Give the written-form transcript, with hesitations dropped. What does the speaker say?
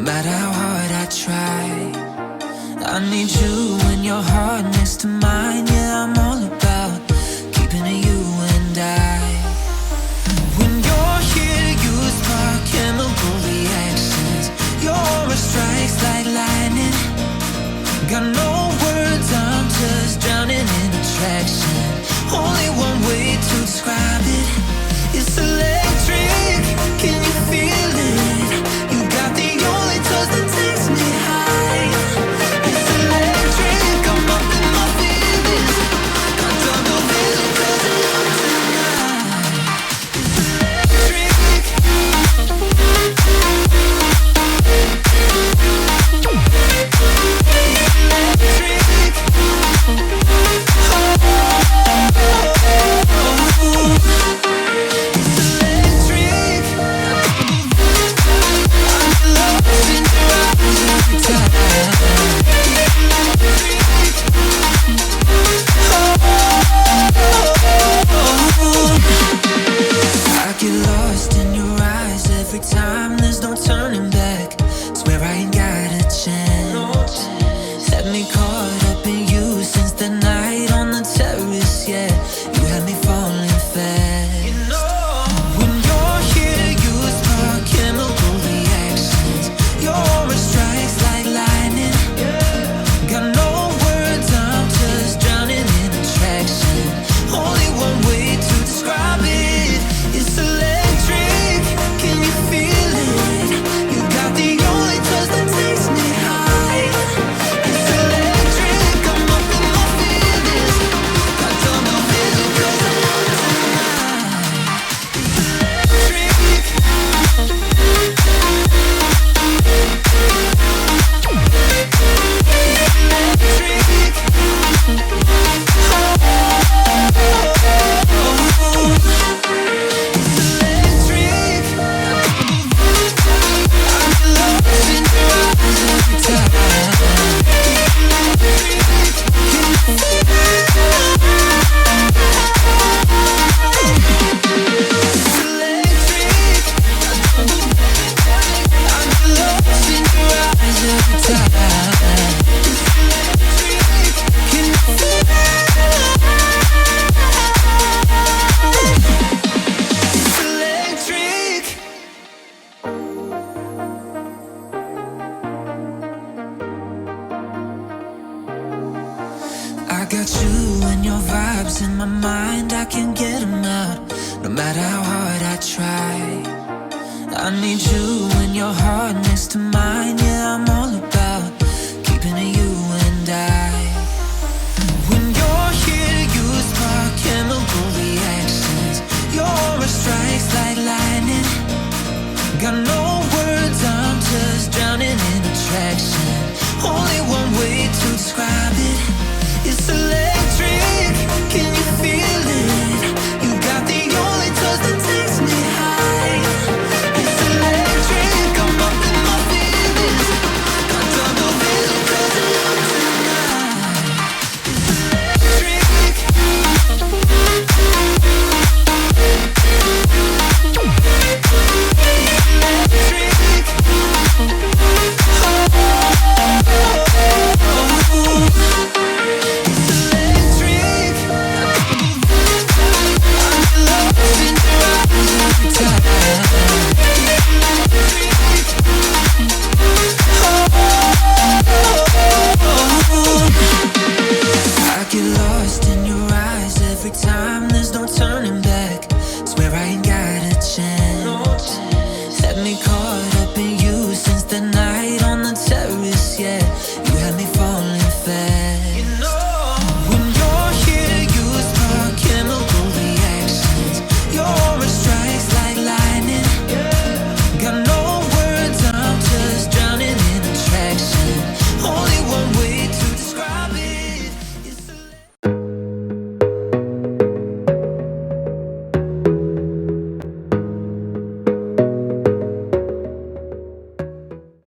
matter how hard I try. I need you and your heart next to mine. Yeah, I'm all about keeping it you and I. When you're here, you spark chemical reactions. Your aura strikes like lightning. Got no words, I'm just drowning in attraction. Only one way to describe it. It's electric, can you feel it? You got the only touch that takes me high. It's electric, I'm up in my feelings. Got double vision 'cause I'm up tonight. It's electric. Time, there's no turning back. Swear I ain't got a chance. Had me caught up in you since the night on the terrace. Yeah, you had me falling fast. When you're here, you spark chemical reactions. Your aura strikes like lightning. Got no words, I'm just drowning in attraction. Only one way to describe it. It's electric. Can you feel it? You got the only touch that takes me high. It's electric, I'm up in my feelings. Got double vision 'cause I'm up tonight. It's electric. I got you and your vibes in my mind, I can't get them out, no matter how hard I try. I need you and your heart next to mine. Yeah, I'm all about keeping it you and I. When you're here, you spark chemical reactions. Your aura strikes like lightning. Got no words, I'm just drowning in attraction. Only one way to describe it. It's electric, can you feel it? You got the only touch that takes me high. It's electric, I'm up in my feelings. Got double vision 'cause I'm up tonight. It's electric. Time, there's no turning back. Swear I ain't got a chance. Had me caught